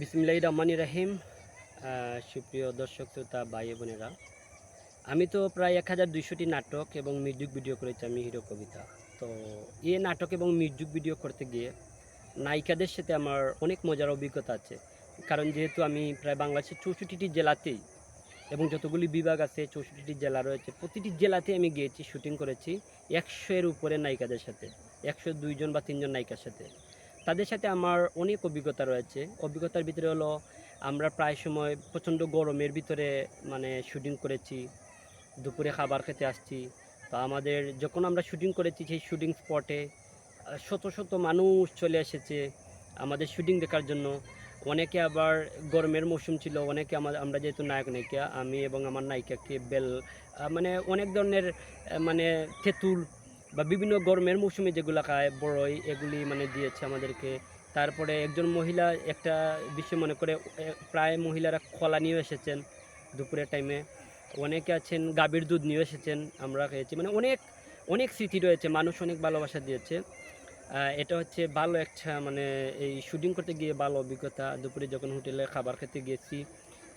বিসমিল্লাহির রহমানির রহিম। সুপ্রিয় দর্শক শ্রোতা ভাই বোনেরা, আমি তো প্রায় 1200টি নাটক এবং মিউজিক ভিডিও করেছি আমি হিরো কবিতা। তো এই নাটক এবং মিউজিক ভিডিও করতে গিয়ে নায়িকাদের সাথে আমার অনেক মজার অভিজ্ঞতা আছে। কারণ যেহেতু আমি প্রায় বাংলাদেশের 64টি জেলাতেই এবং যতগুলি বিভাগ আছে 64টি জেলা রয়েছে, প্রতিটি জেলাতে আমি গিয়েছি, শুটিং করেছি 100-এর উপরে নায়িকাদের সাথে, 102 জন বা 3 জন নায়িকার সাথে। তাদের সাথে আমার অনেক অভিজ্ঞতা রয়েছে। অভিজ্ঞতার ভিতরে হলো আমরা প্রায় সময় প্রচণ্ড গরমের ভিতরে শুটিং করেছি, দুপুরে খাবার খেতে আসছি। তো আমাদের যখন আমরা শুটিং করেছি সেই শুটিং স্পটে শত শত মানুষ চলে এসেছে আমাদের শুটিং দেখার জন্য। অনেকে আবার গরমের মৌসুম ছিল, অনেকে আমরা যেহেতু নায়ক নায়িকা, আমি এবং আমার নায়িকাকে অনেক ধরনের মানে তেঁতুল বা বিভিন্ন গরমের মৌসুমে যেগুলো খায় বড়ই, এগুলি দিয়েছে আমাদেরকে। তারপরে একজন মহিলা একটা বিষয় মনে করে প্রায় মহিলারা কলা নিয়ে এসেছেন দুপুরের টাইমে। অনেকে আছেন গাভীর দুধ নিয়ে এসেছেন, আমরা খেয়েছি। অনেক অনেক স্মৃতি রয়েছে, মানুষ অনেক ভালোবাসা দিয়েছে। এটা হচ্ছে ভালো একটা এই শুটিং করতে গিয়ে ভালো অভিজ্ঞতা। দুপুরে যখন হোটেলে খাবার খেতে গেছি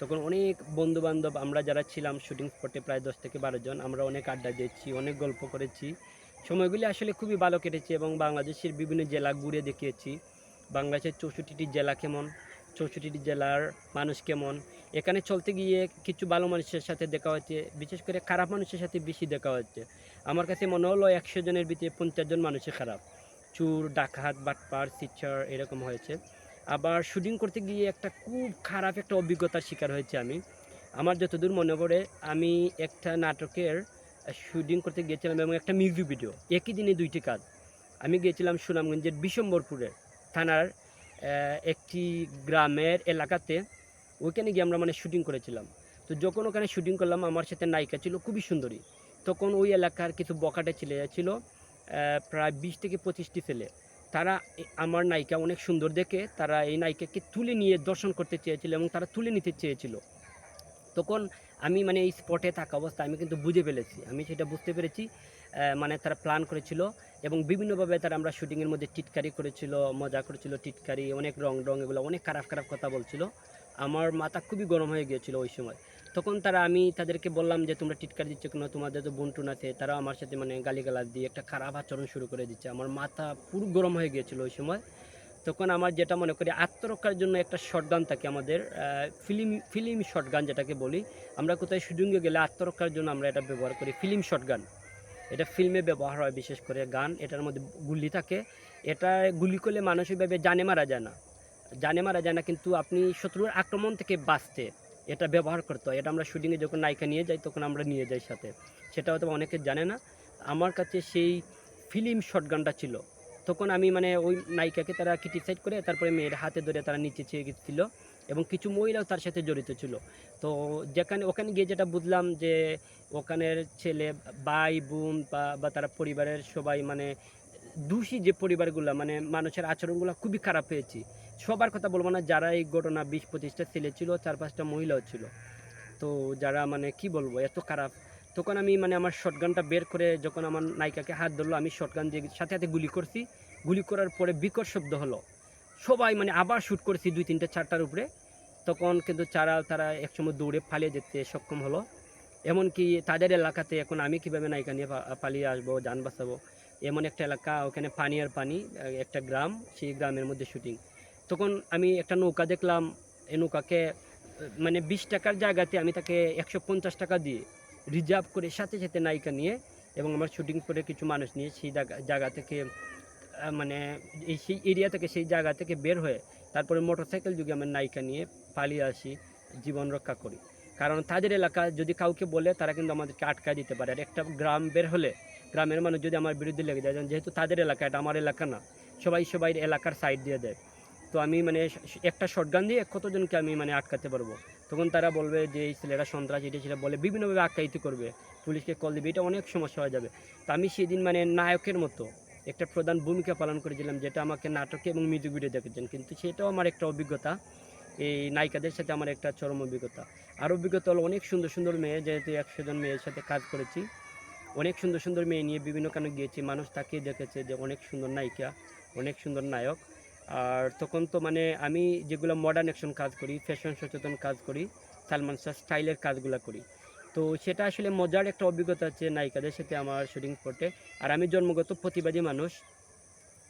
তখন অনেক বন্ধুবান্ধব আমরা যারা ছিলাম শুটিং স্পটে প্রায় 10 থেকে 12 জন, আমরা অনেক আড্ডা দিয়েছি, অনেক গল্প করেছি। সময়গুলি আসলে খুবই ভালো কেটেছে এবং বাংলাদেশের বিভিন্ন জেলা ঘুরে দেখিয়েছি। বাংলাদেশের 64টি জেলা কেমন, 64টি জেলার মানুষ কেমন, এখানে চলতে গিয়ে কিছু ভালো মানুষের সাথে দেখা হচ্ছে, বিশেষ করে খারাপ মানুষের সাথে বেশি দেখা হচ্ছে। আমার কাছে মনে হলো 100 জনের ভিতরে 50 জন মানুষই খারাপ, চোর ডাকাত বাটপার সিচার এরকম হয়েছে। আবার শুটিং করতে গিয়ে একটা খুব খারাপ একটা অভিজ্ঞতার শিকার হয়েছে আমি। আমার যতদূর মনে পড়ে, আমি একটা নাটকের শুটিং করতে গিয়েছিলাম এবং একটা মিউজিক ভিডিও, একই দিনে দুইটি কাজ। আমি গিয়েছিলাম সুনামগঞ্জের বিশম্বরপুরের থানার একটি গ্রামের এলাকাতে। ওইখানে গিয়ে আমরা শুটিং করেছিলাম। তো যখন ওখানে শুটিং করলাম, আমার সাথে নায়িকা ছিল খুবই সুন্দরী। তখন ওই এলাকার কিছু বখাটে ছেলে ছিল, প্রায় 20 থেকে 25টি ছেলে। তারা আমার নায়িকা অনেক সুন্দর দেখে তারা এই নায়িকাকে তুলে নিয়ে দর্শন করতে চেয়েছিল এবং তারা তুলে নিতে চেয়েছিল। তখন আমি এই স্পটে থাকা অবস্থায় আমি কিন্তু বুঝে ফেলেছি, আমি সেটা বুঝতে পেরেছি। তারা প্ল্যান করেছিল এবং বিভিন্নভাবে তারা আমরা শুটিংয়ের মধ্যে টিটকারি করেছিল, মজা করেছিল, টিটকারি অনেক রং এগুলো অনেক খারাপ খারাপ কথা বলছিল। আমার মাথা খুবই গরম হয়ে গিয়েছিল ওই সময়। তখন আমি তাদেরকে বললাম যে তোমরা টিটকারি দিচ্ছ কেন, তোমাদের তো বন্টুন আছে। তারা আমার সাথে গালিগালাজ দিয়ে একটা খারাপ আচরণ শুরু করে দিচ্ছে। আমার মাথা পুরো গরম হয়ে গিয়েছিল ওই সময়। তখন আমার যেটা মনে করি, আত্মরক্ষার জন্য একটা শটগান থাকে আমাদের, ফিল্ম শটগান যেটাকে বলি। আমরা কোথায় শুটিংয়ে গেলে আত্মরক্ষার জন্য আমরা এটা ব্যবহার করি, ফিল্ম শটগান। এটা ফিল্মে ব্যবহার হয়, বিশেষ করে গান, এটার মধ্যে গুলি থাকে। এটা গুলি করলে মানসিকভাবে জানে মারা যায় না, কিন্তু আপনি শত্রুর আক্রমণ থেকে বাঁচতে এটা ব্যবহার করতে হয়। এটা আমরা শুটিংয়ে যখন নায়িকা নিয়ে যাই তখন আমরা নিয়ে যাই সাথে। সেটা হয়তো অনেকে জানে না। আমার কাছে সেই ফিল্ম শটগানটা ছিল। তখন আমি ওই নায়িকাকে তারা ক্রিটিসাইড করে তারপরে মেয়ের হাতে ধরে তারা নিচে চেয়ে গেছিল এবং কিছু মহিলাও তার সাথে জড়িত ছিল। তো ওখানে গিয়ে যেটা বুঝলাম যে ওখানের ছেলে, ভাই বোন বা তারা পরিবারের সবাই দোষী যে পরিবারগুলো, মানুষের আচরণগুলো খুবই খারাপ পেয়েছি। সবার কথা বলবো না, যারা এই ঘটনা 20-25টা ছেলে ছিল, 4-5টা মহিলাও ছিল। তো যারা কি বলবো এত খারাপ। তখন আমি আমার শটগানটা বের করে যখন আমার নায়িকাকে হাত ধরলো, আমি শটগান দিয়ে সাথে সাথে গুলি করছি। গুলি করার পরে বিকট শব্দ হলো, সবাই আবার শ্যুট করেছি 2-3-4টার উপরে। তখন কিন্তু তারা একসময় দৌড়ে পালিয়ে যেতে সক্ষম হলো। এমনকি তাদের এলাকাতে এখন আমি কীভাবে নায়িকা নিয়ে পালিয়ে আসবো, যান বাঁচাবো, এমন একটা এলাকা, ওখানে পানি আর পানি, একটা গ্রাম, সেই গ্রামের মধ্যে শুটিং। তখন আমি একটা নৌকা দেখলাম, এই নৌকাকে 20 টাকার জায়গাতে আমি তাকে 150 টাকা দিয়ে রিজার্ভ করে সাথে সাথে নায়িকা নিয়ে এবং আমার শুটিং করে কিছু মানুষ নিয়ে সেই জায়গা থেকে সেই এরিয়া থেকে, সেই জায়গা থেকে বের হয়ে তারপরে মোটরসাইকেল যুগে আমার নায়িকা নিয়ে পালিয়ে আসি, জীবন রক্ষা করি। কারণ তাদের এলাকা যদি কাউকে বলে তারা কিন্তু আমাদেরকে আটকায় দিতে পারে। আর একটা গ্রাম বের হলে গ্রামের মানুষ যদি আমার বিরুদ্ধে লেগে যায়, যেহেতু তাদের এলাকা, এটা আমার এলাকা না, সবাই এলাকার সাইড দিয়ে দেয়। তো আমি একটা শটগান দিয়ে কতজনকে আমি আটকাতে পারবো। তখন তারা বলবে যে এই ছেলেরা সন্ত্রাস, এটা ছেলে বলে বিভিন্নভাবে আখ্যায়িত করবে, পুলিশকে কল দিবে, এটা অনেক সমস্যা হয়ে যাবে। তো আমি সেদিন নায়কের মতো একটা প্রধান ভূমিকা পালন করেছিলাম, যেটা আমাকে নাটকে এবং মিউজিক ভিডিও দেখেছেন। কিন্তু সেটাও আমার একটা অভিজ্ঞতা, এই নায়িকাদের সাথে আমার একটা চরম অভিজ্ঞতা। আর অভিজ্ঞতা হলো অনেক সুন্দর সুন্দর মেয়ে, যেহেতু 100 জন মেয়ের সাথে কাজ করেছি, অনেক সুন্দর সুন্দর মেয়ে নিয়ে বিভিন্ন কারণে গিয়েছি। মানুষ তাকিয়ে দেখেছে যে অনেক সুন্দর নায়িকা, অনেক সুন্দর নায়ক। আর তখন তো মানে আমি যেগুলো মডার্ন অ্যাকশন কাজ করি, ফ্যাশন সচেতন কাজ করি, সালমান শাহ স্টাইলের কাজগুলো করি। তো সেটা আসলে মজার একটা অভিজ্ঞতা আছে নায়িকাদের সাথে আমার শুটিং স্পটে। আর আমি জন্মগত প্রতিবাদী মানুষ।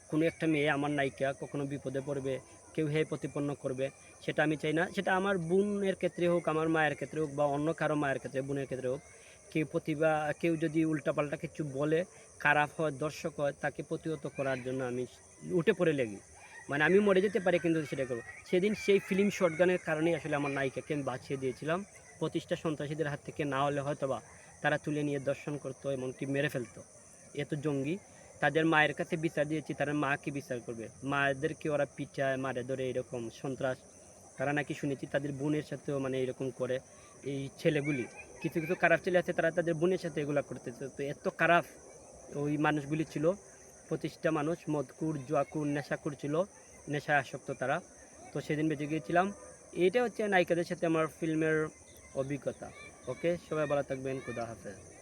কোনো একটা মেয়ে আমার নায়িকা কখনো বিপদে পড়বে, কেউ হেয় প্রতিপন্ন করবে, সেটা আমি চাই না। সেটা আমার বোনের ক্ষেত্রে হোক, আমার মায়ের ক্ষেত্রে হোক, বা অন্য কারো মায়ের ক্ষেত্রে, বোনের ক্ষেত্রে হোক, কেউ যদি উল্টাপাল্টা কিছু বলে, খারাপ হয়, দর্শক হয়, তাকে প্রতিহত করার জন্য আমি উঠে পড়ে লেগি। মানে আমি মরে যেতে পারি কিন্তু সেটা করবো। সেদিন সেই ফিল্ম শটগানের কারণেই আসলে আমার নায়িকাকে আমি বাঁচিয়ে দিয়েছিলাম। প্রতিষ্ঠা সন্ত্রাসীদের হাত থেকে না হলে হয়তোবা তারা তুলে নিয়ে দর্শন করতো, এমনকি মেরে ফেলতো। এত জঙ্গি। তাদের মায়ের কাছে বিচার দিয়েছি, তারা মা কি বিচার করবে? মায়েদেরকে ওরা পিটায়, মারে ধরে, এরকম সন্ত্রাস। তারা নাকি শুনেছি তাদের বোনের সাথেও মানে এরকম করে। এই ছেলেগুলি, কিছু কিছু খারাপ ছেলে আছে, তারা তাদের বোনের সাথে এগুলো করতেছে। তো এত খারাপ ওই মানুষগুলি ছিল। প্রতিষ্ঠা মানুষ, মদকুর, জুয়াকুর, নেশাকুর ছিল, নেশায় আসক্ত তারা। তো সেদিন বেঁচে গিয়েছিলাম। এটা হচ্ছে নায়িকাদের সাথে আমার ফিল্মের অভিজ্ঞতা। ওকে, সবাই ভালো থাকবেন, খুদা হাফেজ।